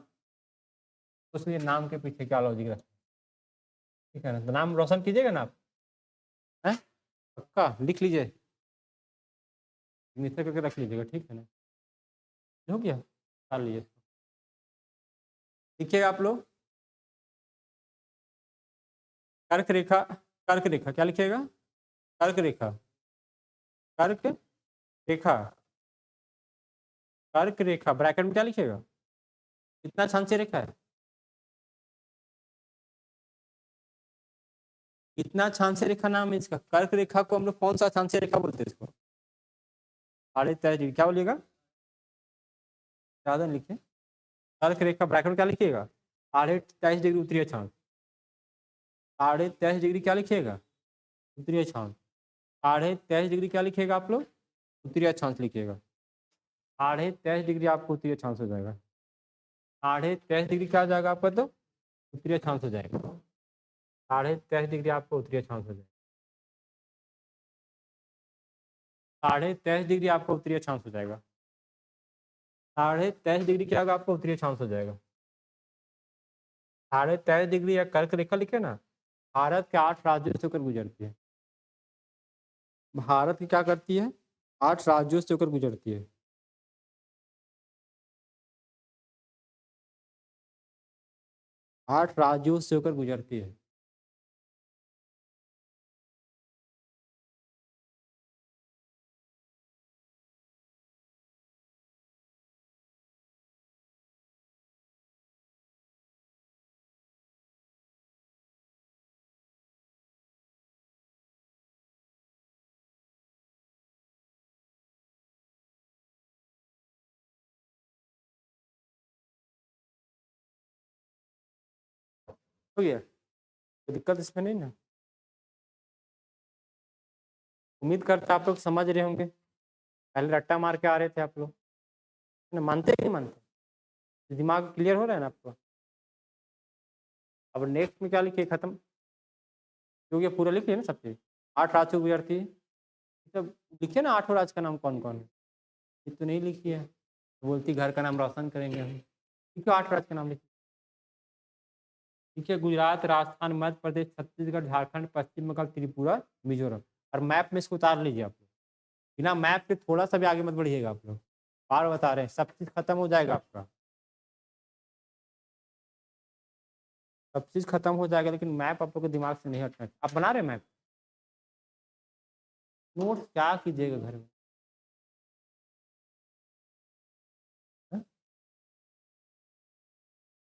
उसलिए नाम के पीछे क्या लॉजिक रखते, ठीक है ना। तो नाम रोशन कीजिएगा ना आप, पक्का लिख लीजिए, सिग्नेचर करके रख लीजिएगा, ठीक है ना। हो गया, डाल लीजिए, लिखिएगा आप लोग कर्क रेखा। कर्क रेखा क्या लिखिएगा? कर्क रेखा, कर्क रेखा, कर्क रेखा ब्रैकेट में क्या लिखिएगा? कितना छांस्य रेखा है? कितना छांस्य रेखा नाम है इसका? कर्क रेखा को हम लोग कौन सा छांस्य रेखा बोलते हैं इसको? 23.5 क्या बोलिएगा? ज्यादा लिखे, कर्क रेखा ब्रैकेट में क्या लिखिएगा? 23.5 उत्तरीय अक्षांश। 23.5 क्या लिखिएगा? उत्तरीय अक्षांश। 23.5 क्या लिखिएगा आप लोग? उत्तरीय अक्षांश लिखिएगा। 23.5 आपको उत्तरीय अक्षांश हो जाएगा। 23.5 क्या हो जाएगा आपका? तो उत्तरीय अक्षांश हो जाएगा। 23.5 आपको उत्तरीय अक्षांश हो जाएगा। 23.5 आपको उत्तरीय अक्षांश हो जाएगा। 23.5 क्या होगा? आपको उत्तरीय अक्षांश हो जाएगा। 23.5 या कर्क रेखा लिखे ना, भारत के 8 राज्यों से होकर गुजरती है। भारत की क्या करती है? 8 राज्यों से होकर गुजरती है। आठ राज्यों से होकर गुजरती है। हो गया, कोई दिक्कत इसमें नहीं ना? उम्मीद करता आप लोग समझ रहे होंगे। पहले रट्टा मार के आ रहे थे आप लोग, ना मानते कि नहीं मानते? दिमाग क्लियर हो रहा है ना आपको? अब नेक्स्ट में क्या लिखिए? खत्म, क्योंकि पूरा लिखिए ना सब चीज। 8 राज्यों से गुजरती है, तब लिखिए ना 8 राज्य का नाम कौन कौन है। ये तो नहीं लिखी है, बोलती घर का नाम रोशन करेंगे हम। क्यों 8 राज्य का नाम लिखिए? ठीक है, गुजरात, राजस्थान, मध्य प्रदेश, छत्तीसगढ़, झारखंड, पश्चिम बंगाल, त्रिपुरा, मिजोरम। और मैप में इसको उतार लीजिए आप लोग। बिना मैप के थोड़ा सा भी आगे मत बढ़िएगा आप लोग, बार बता रहे हैं, सब चीज खत्म हो जाएगा आपका। सब चीज खत्म हो जाएगा, लेकिन मैप आप लोग के दिमाग से नहीं हटना। आप बना रहे मैप? नोट्स क्या कीजिएगा घर में? हाँ?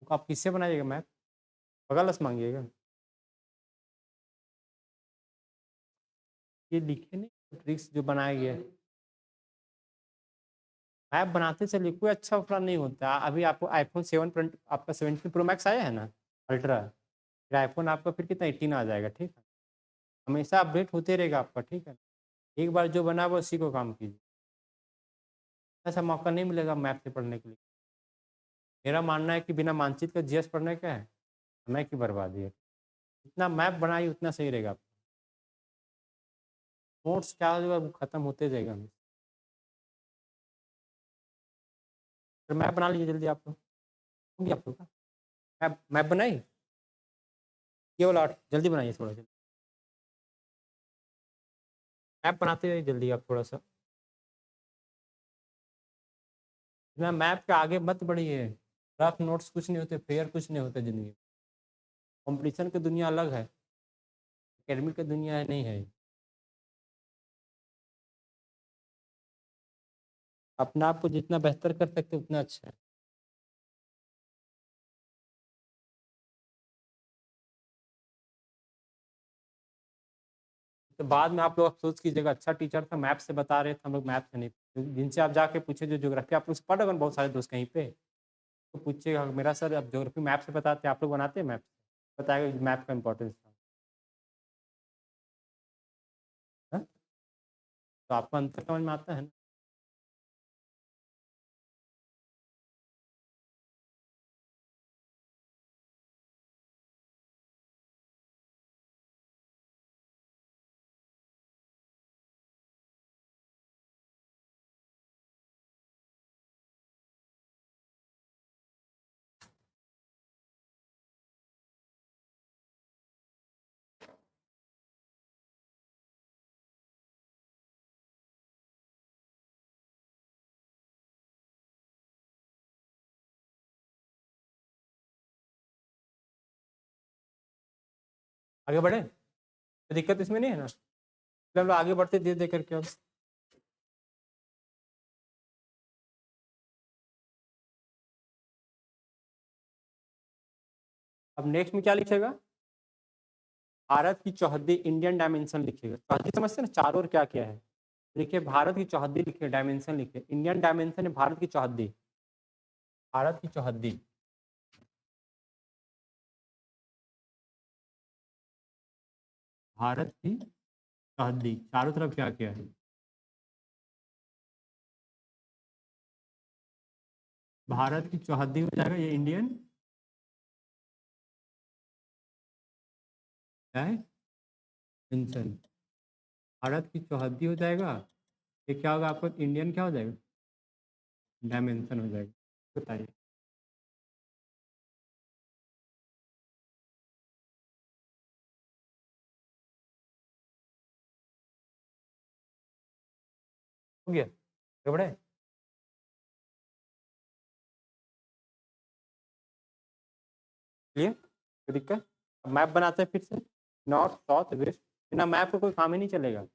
तो आप किससे बनाइएगा मैप? बगल से मांगिएगा? ये लिखे नहीं ट्रिक्स जो बनाया गया है? मैप बनाते चलिए, कोई अच्छा उपरा नहीं होता। अभी आपको आईफोन 7 प्रो, आपका 17 प्रो मैक्स आया है ना, अल्ट्रा, फिर आईफोन आपका फिर कितना 18 आ जाएगा, ठीक है। हमेशा अपडेट होते रहेगा आपका, ठीक है। एक बार जो बना वो उसी को काम कीजिए। ऐसा मौका नहीं मिलेगा मैप से पढ़ने के लिए। मेरा मानना है कि बिना मानचित्र का जीएस पढ़ने का है समय की बर्बादी है। जितना मैप बनाइए उतना सही रहेगा। नोट्स क्या होगा वो खत्म होते जाएगा। फिर मैप बना लीजिए जल्दी आप लोग, होंगे आप लोग का। मैप मैप बनाइए, केवल 8 जल्दी बनाइए थोड़ा सा। मैप बनाते रहिए जल्दी आप थोड़ा सा। बिना मैप के आगे मत बढ़िए। रफ नोट्स कुछ नहीं होते, फेयर कुछ नहीं होता जिंदगी में। कॉम्पिटिशन की दुनिया अलग है, एकेडमिक की दुनिया नहीं है। अपने आप को जितना बेहतर कर सकते उतना अच्छा है। तो बाद में आप लोग अफसोस कीजिएगा, अच्छा टीचर था, मैप से बता रहे थे, हम लोग मैप से नहीं। जिनसे आप जाके पूछे, जो ज्योग्राफी आप लोग से पढ़ रहे हो बहुत सारे दोस्त कहीं पे, तो पूछिएगा मेरा सर अब ज्योग्राफी मैप से बताते हैं, आप लोग बनाते हैं मैप? बताएगा मैप का इंपॉर्टेंस था। हाँ? तो आपको अंतर समझ में आता है ना? आगे बढ़े, तो दिक्कत इसमें नहीं है ना। चलो हम लोग आगे बढ़ते धीरे धीरे करके। अब नेक्स्ट में क्या लिखेगा, भारत की चौहद्दी इंडियन डायमेंशन लिखिएगा। चौहद्दी समझते हैं ना, चारों ओर क्या क्या है। देखिए भारत की चौहद्दी लिखिए, डायमेंशन लिखिए। इंडियन डायमेंशन है भारत की चौहद्दी, भारत की चौहद्दी। भारत की चौहद्दी चारों तरफ क्या क्या है। भारत की चौहद्दी हो जाएगा ये इंडियन डायमेंशन, भारत की चौहद्दी हो जाएगा। ये क्या होगा आपको, इंडियन क्या हो जाएगा, डायमेंशन हो जाएगा। बताइए हो गया, आगे बढ़े। क्लियर, कोई दिक्कत। अब मैप बनाते हैं फिर से, नॉर्थ साउथ वेस्ट। बिना मैप का कोई काम ही नहीं चलेगा।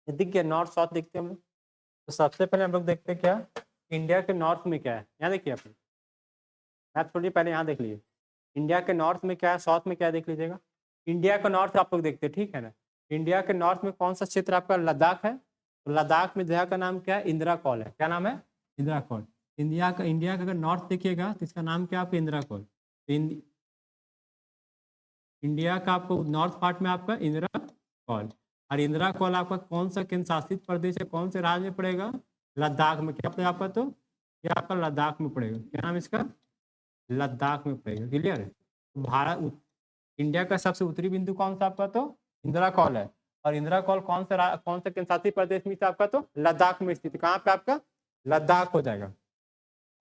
ये दिख गया, नॉर्थ साउथ दिखते हैं हम लोग। तो सबसे पहले हम लोग देखते हैं क्या, इंडिया के नॉर्थ में क्या है। यहाँ देखिए आप, मैप छोड़िए, पहले यहाँ देख लीजिए। इंडिया के नॉर्थ में क्या है, साउथ में क्या है, देख लीजिएगा। इंडिया का नॉर्थ आप लोग देखते हैं, ठीक है ना। इंडिया के नॉर्थ में कौन सा क्षेत्र आपका, लद्दाख है। तो लद्दाख में जगह का नाम क्या है, इंदिरा कौल है। क्या नाम है, इंदिरा कौल। इंडिया का अगर नॉर्थ देखिएगा तो इसका नाम क्या है आपका, इंदिरा कौल। तो इंडिया का आपको नॉर्थ पार्ट में आपका इंदिरा कौल। और इंदिरा कौल आपका कौन सा केंद्र शासित प्रदेश है, कौन से राज्य में पड़ेगा, लद्दाख में। क्या पड़ेगा आपका, तो क्या आपका लद्दाख में पड़ेगा। क्या नाम इसका, लद्दाख में पड़ेगा। क्लियर है। इंडिया का सबसे उत्तरी बिंदु कौन सा आपका, तो इंदिरा कौल है। और इंदिरा कौल कौन सा केंद्र शासित प्रदेश में आपका, तो लद्दाख में स्थित। कहाँ पे आपका, लद्दाख हो जाएगा।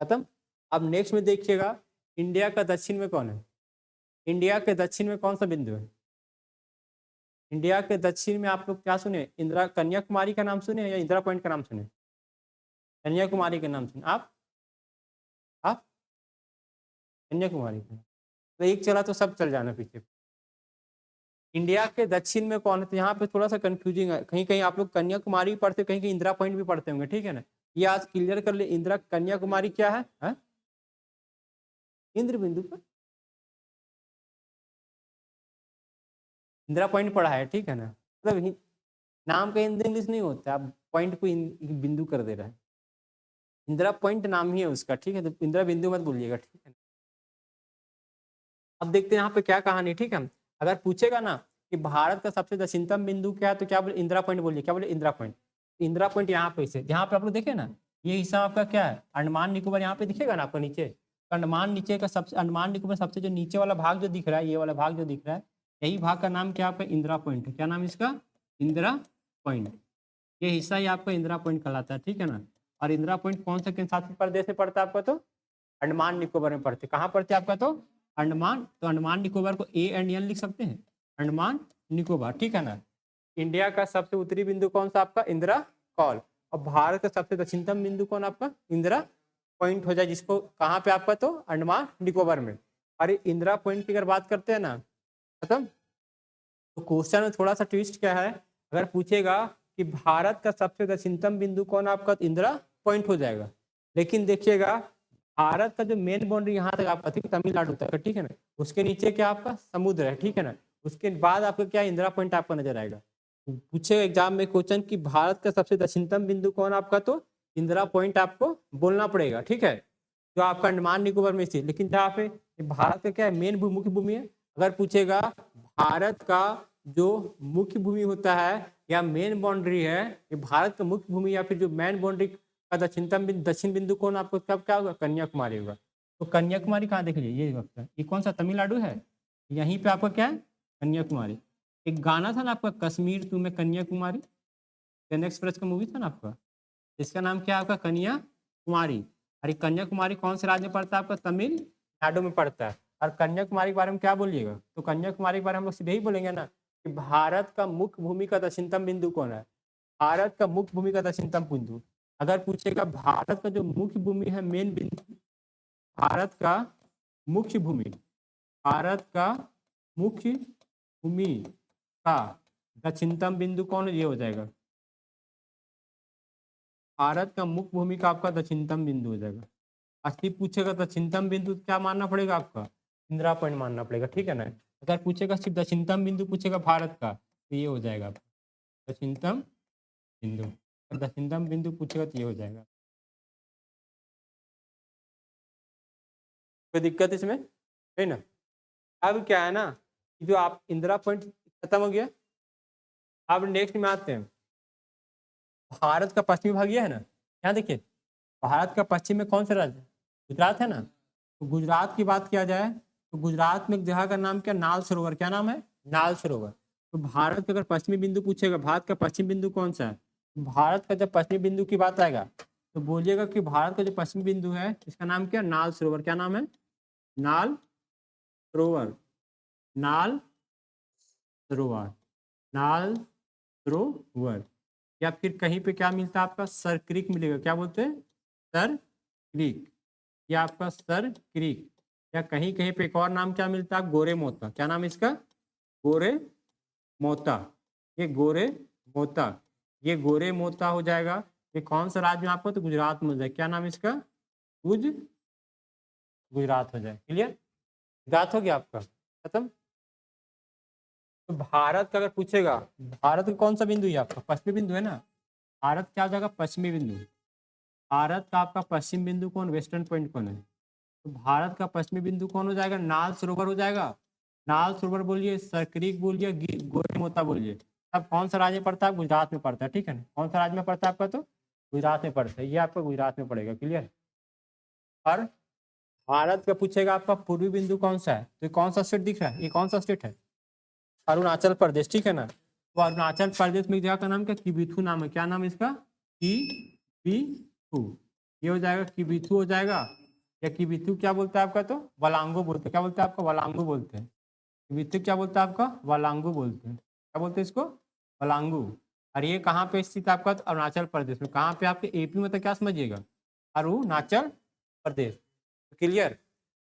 खत्म। अब नेक्स्ट में देखिएगा, इंडिया का दक्षिण में कौन है। इंडिया के दक्षिण में कौन सा बिंदु है। इंडिया के दक्षिण में आप लोग क्या सुने, इंदिरा कन्याकुमारी का नाम सुने या इंदिरा पॉइंट का नाम सुने। कन्याकुमारी का नाम सुने आप कन्याकुमारी का। तो एक चला तो सब चल जाना पीछे। इंडिया के दक्षिण में कौन है, तो यहाँ पे थोड़ा सा कंफ्यूजिंग है। कहीं कहीं आप लोग कन्याकुमारी पढ़ते, कहीं कहीं इंदिरा पॉइंट भी पढ़ते होंगे, ठीक है ना। ये आज क्लियर कर ले, इंदिरा कन्याकुमारी क्या है, इंद्र बिंदु पर इंदिरा पॉइंट पढ़ा है, ठीक है ना। मतलब नाम का इंग्लिश नहीं होता, आप पॉइंट को बिंदु कर दे रहा है। इंदिरा पॉइंट नाम ही है उसका, ठीक है। तो इंदिरा बिंदु मत भूलिएगा, ठीक है। अब देखते हैं यहाँ पे क्या कहानी, ठीक है। अगर पूछेगा ना कि भारत का सबसे दक्षिणतम बिंदु क्या है, तो क्या बोले, इंदिरा पॉइंट बोलिए। क्या बोले, इंदिरा पॉइंट। इंदिरा पॉइंट यहाँ पे से, यहाँ पे आप लोग देखे ना, ये हिस्सा आपका क्या है, अंडमान निकोबार। यहाँ पे दिखेगा ना आपको नीचे, तो अंडमान नीचे का सबसे, अंडमान निकोबार सबसे जो नीचे वाला भाग जो दिख रहा है, ये वाला भाग जो दिख रहा है, यही भाग का नाम क्या आपका, इंदिरा पॉइंट है। क्या नाम इसका, इंदिरा पॉइंट। ये हिस्सा ही आपका इंदिरा पॉइंट कहलाता है, ठीक है ना। और इंदिरा पॉइंट कौन सा केंद्र शासित प्रदेश में पड़ता है आपका, तो अंडमान निकोबार में पड़ते। कहाँ पड़ते हैं आपका, तो अंडमान। तो अंडमान निकोबार को ANN लिख सकते हैं, अंडमान निकोबार, ठीक है ना। इंडिया का सबसे उत्तरी बिंदु कौन सा आपका, इंदिरा कौल। और भारत का सबसे दक्षिणतम बिंदु कौन आपका, इंदिरा पॉइंट हो जाए, जिसको कहाँ पे आपका, तो अंडमान निकोबार में। अरे इंदिरा पॉइंट की अगर बात करते हैं ना, खत्म। तो क्वेश्चन में थोड़ा सा ट्विस्ट क्या है, अगर पूछेगा कि भारत का सबसे दक्षिणतम बिंदु कौन आपका, तो इंदिरा पॉइंट हो जाएगा। लेकिन देखिएगा, भारत का जो मेन बाउंड्री यहाँ तक आपका थी, तमिलनाडु तक, ठीक है ना। उसके नीचे क्या आपका समुद्र है, ठीक है ना। उसके बाद आपका क्या, इंदिरा पॉइंट आपका नजर आएगा। पूछे एग्जाम में क्वेश्चन कि भारत का सबसे दक्षिणतम बिंदु कौन आपका, तो इंदिरा पॉइंट आपको बोलना पड़ेगा, ठीक है। जो आपका अंडमान निकोबार में स्थित, लेकिन जहाँ पे ये भारत का क्या है, मेन मुख्य भूमि है। अगर पूछेगा भारत का जो मुख्य भूमि होता है या मेन बाउंड्री है, ये भारत का मुख्य भूमि या फिर जो मेन बाउंड्री का दक्षिण बिंदु कौन, आपको कब क्या होगा, कन्याकुमारी होगा। तो कन्याकुमारी कहाँ देख लीजिए, ये वक्त ये कौन सा तमिलनाडु है, यहीं पे आपका क्या है, कन्याकुमारी। एक गाना था ना आपका, कश्मीर टू में कन्याकुमारी, चेन्नई एक्सप्रेस का मूवी था ना आपका, इसका नाम क्या है आपका, कन्याकुमारी। और ये कन्याकुमारी कौन से राज्य में पड़ता है आपका, तमिलनाडु में पड़ता है। और कन्याकुमारी के बारे में क्या बोलिएगा, तो कन्याकुमारी के बारे में हम लोग सीधे ही बोलेंगे ना कि भारत का मुख्य भूमि का दक्षिणतम बिंदु कौन है, भारत का मुख्य भूमि का दक्षिणतम बिंदु। अगर पूछेगा भारत का जो मुख्य भूमि है, मेन बिंदु, भारत का मुख्य भूमि, भारत का मुख्य भूमि का दक्षिणतम बिंदु कौन है, ये हो जाएगा भारत का मुख्य भूमि का आपका दक्षिणतम बिंदु हो जाएगा। अस्सी पूछेगा दक्षिणतम बिंदु तो क्या मानना पड़ेगा आपका, इंदिरा पॉइंट मानना पड़ेगा, ठीक है ना। अगर पूछेगा सिर्फ दक्षिणतम बिंदु पूछेगा भारत का, तो ये हो जाएगा आपका दक्षिणतम बिंदु। और दक्षिणतम बिंदु पूछेगा तो ये हो जाएगा। कोई दिक्कत इसमें है ना। अब क्या है ना, जो आप इंदिरा पॉइंट खत्म हो गया, अब नेक्स्ट में आते हैं। भारत का पश्चिमी भाग ये है ना, यहाँ देखिए भारत का पश्चिम में कौन सा राज्य, गुजरात है ना। तो गुजरात की बात किया जाए तो गुजरात में एक जगह का नाम क्या, नाल सरोवर, क्या नाम है, नाल सरोवर। तो भारत का अगर पश्चिमी बिंदु पूछेगा, भारत का पश्चिमी बिंदु कौन सा है, भारत का जब पश्चिमी बिंदु की बात आएगा तो बोलिएगा कि भारत का जो पश्चिमी बिंदु है इसका नाम क्या, नाल सरोवर। क्या नाम है, नाल सरोवर, नाल सरोवर, नाल सरोवर। या फिर कहीं पे क्या मिलता है आपका, सर क्रीक मिलेगा, क्या बोलते हैं, सर क्रीक, या आपका सर क्रीक। या कहीं कहीं पे एक और नाम क्या मिलता है, गोरे मोता। क्या नाम है इसका, गोरे मोता। ये गोरे मोता, ये गोरे मोता हो जाएगा। ये कौन सा राज्य में आपको, तो गुजरात में हो जाएगा। क्या नाम है इसका, गुजरात हो जाए। क्लियर, गुजरात हो गया आपका खत्म। तो भारत का अगर पूछेगा, भारत का कौन सा बिंदु है आपका, पश्चिमी बिंदु है ना। भारत क्या हो जाएगा, पश्चिमी बिंदु। भारत का आपका पश्चिम बिंदु कौन, वेस्टर्न पॉइंट कौन है, तो भारत का पश्चिमी बिंदु कौन हो जाएगा, नाल सरोवर हो जाएगा। नाल सरोवर बोलिए, सरक्रीक बोलिए, गोरेमोता बोलिए। अब कौन सा राज्य में पड़ता है, गुजरात में पड़ता है, ठीक है ना। कौन सा राज्य में पड़ता है आपका, तो गुजरात में पड़ता है, ये आपका गुजरात में पड़ेगा। क्लियर। और भारत का पूछेगा आपका पूर्वी बिंदु कौन सा है, तो ये कौन सा स्टेट दिख रहा है, ये कौन सा स्टेट है, अरुणाचल प्रदेश, ठीक है ना। तो अरुणाचल प्रदेश में एक जगह का नाम क्या, किबिथु नाम है। क्या नाम है इसका, किबिथु। ये हो जाएगा, किबिथु हो जाएगा। या किबिथु क्या बोलता है आपका, तो वलांगो बोलते हैं। क्या बोलते हैं आपका, वलांगो बोलते हैं। किबिथु क्या बोलता है आपका, वलांगो बोलते हैं। क्या बोलते हैं इसको, वलांगो। और ये कहाँ पे स्थित है आपका, तो अरुणाचल प्रदेश में। कहाँ पे, आपके एपी में, तो क्या समझिएगा, अरुणाचल प्रदेश। क्लियर।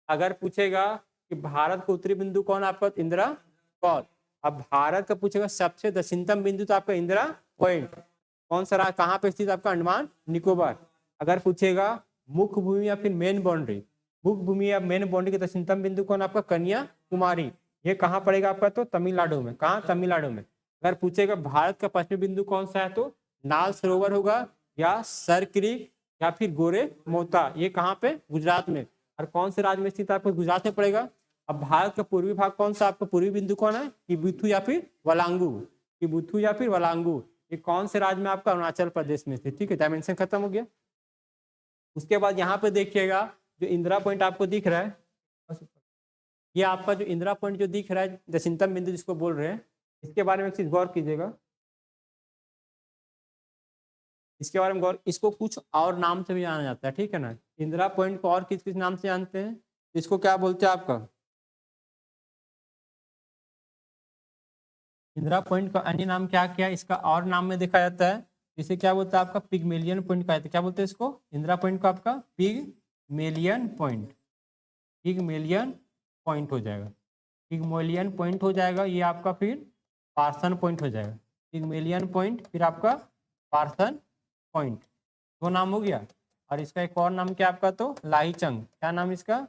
अगर पूछेगा कि भारत का उत्तरी बिंदु कौन आपका, इंदिरा कौन। अब भारत का पूछेगा सबसे दक्षिणतम बिंदु, तो आपका इंदिरा पॉइंट कौन सा, कहाँ पे स्थित आपका, अंडमान निकोबार। अगर पूछेगा मुख्य भूमि या फिर मेन बाउंड्री, मुख्य भूमि या मेन बाउंड्री के दक्षिणतम बिंदु कौन आपका, कन्याकुमारी। ये कहाँ पड़ेगा आपका, तो तमिलनाडु में। कहाँ, तमिलनाडु में। अगर पूछेगा भारत का पश्चिमी बिंदु कौन सा है, तो नाल सरोवर होगा, या सर क्रीक, या फिर गोरे मोता। ये कहाँ पे, गुजरात में। और कौन से राज्य में स्थित है, आपको गुजरात में पड़ेगा। अब भारत का पूर्वी भाग कौन सा, आपका पूर्वी बिंदु कौन है, किबिथु या फिर वलांगू, किबिथु या फिर वलांगू। ये कौन से राज्य में आपका, अरुणाचल प्रदेश में स्थित, ठीक है। डायमेंशन खत्म हो गया। उसके बाद यहाँ पे देखिएगा जो इंदिरा पॉइंट आपको दिख रहा है, ये आपका जो इंदिरा पॉइंट जो दिख रहा है, दक्षिणतम बिंदु जिसको बोल रहे हैं, इसके बारे में एक चीज गौर कीजिएगा। इसके बारे में गौर, इसको कुछ और नाम से भी जाना जाता है, ठीक है ना। इंदिरा पॉइंट को और किस किस नाम से जानते हैं, इसको क्या बोलते हैं आपका, इंदिरा पॉइंट का अन्य नाम क्या क्या है, इसका और नाम में देखा जाता है। इसे क्या बोलता है आपका, पिगमेलियन पॉइंट का है। तो क्या बोलते हैं इसको, इंदिरा पॉइंट को आपका पिगमेलियन पॉइंट, पिगमेलियन पॉइंट हो जाएगा। पिगमेलियन पॉइंट हो जाएगा। ये आपका फिर पार्सन पॉइंट हो जाएगा। पिगमेलियन पॉइंट, फिर आपका पार्सन पॉइंट, दो नाम हो गया। और इसका एक और नाम क्या आपका, तो लाहीचंग। क्या नाम इसका,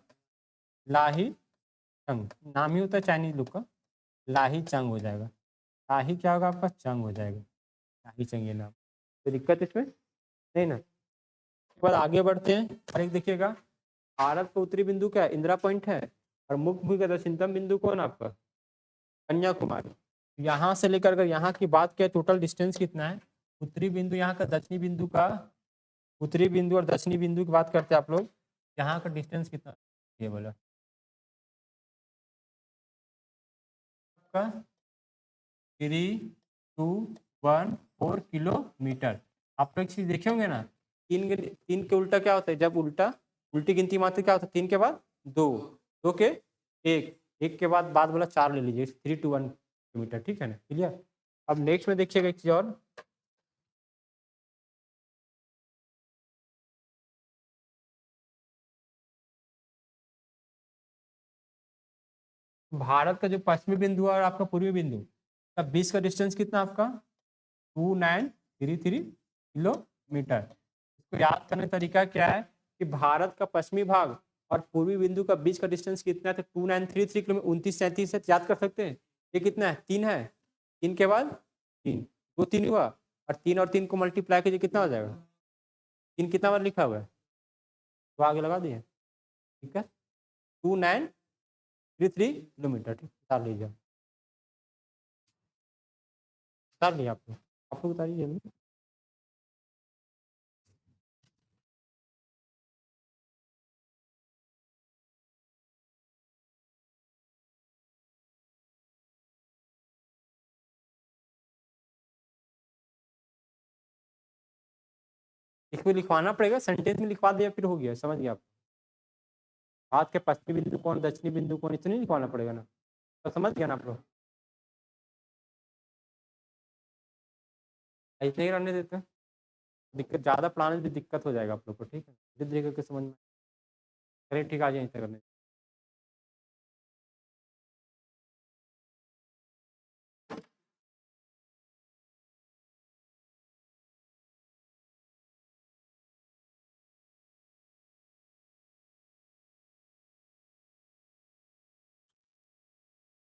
लाहीचंग। नाम ही होता है चाइनीज लोग का, लाहीचंग हो जाएगा। लाही क्या होगा आपका, चंग हो जाएगा, लाही चंग ये नाम। तो दिक्कत इसमें नहीं ना। उसके बाद आगे बढ़ते हैं। और एक देखिएगा, भारत का उत्तरी बिंदु क्या है, इंदिरा पॉइंट है। और मुख्य भूमि का दक्षिणतम बिंदु कौन आपका? कन्याकुमारी। यहाँ से लेकर अगर यहाँ की बात करें टोटल डिस्टेंस कितना है, उत्तरी बिंदु यहाँ का दक्षिणी बिंदु का, उत्तरी बिंदु और दक्षिणी बिंदु की बात करते हैं आप लोग, यहाँ का डिस्टेंस कितना, ये बोला आपका 3214 किलोमीटर। आप लोग चीज देखे होंगे ना, तीन के उल्टा क्या होता है, जब उल्टी गिनती मात्र क्या होता है, 3 के बाद 2, 2 के 1, 1 के बाद बोला 4 ले लीजिए, 321 किलोमीटर, ठीक है ना, क्लियर। अब नेक्स्ट में देखिएगा एक चीज और, भारत का जो पश्चिमी बिंदु है और आपका पूर्वी बिंदु का बीच का डिस्टेंस कितना आपका 2933 किलोमीटर। इसको याद करने का तरीका क्या है कि भारत का पश्चिमी भाग और पूर्वी बिंदु का बीच का डिस्टेंस कितना है, तो 2933 किलोमीटर 2937 से याद कर सकते हैं। ये कितना है, 3 है, 3 के बाद 3, 2 3 हुआ, और 3 को मल्टीप्लाई कीजिए कितना हो जाएगा, 3 कितना बार लिखा हुआ है, तो आगे लगा दिए, ठीक है, 2933 किलोमीटर, ठीक, उतार लीजिए, उतार लिया आप लोग उतारिए जल्दी। इसमें लिखवाना पड़ेगा, सेंटेंस में लिखवा दिया फिर हो गया, समझ गया आप। हाथ के पश्चिमी बिंदु कौन, दक्षिणी बिंदु कौन, इतनी लिखवाना पड़ेगा ना, तो समझ गया ना आप लोग, ऐसे ही रहने देते हैं, दिक्कत ज़्यादा पढ़ाने से दिक्कत हो जाएगा आप लोग को, ठीक है, धीरे धीरे करके समझ में, अरे ठीक आ जाए ऐसे करने।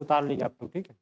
उतार लीजिए आप लोग, ठीक है।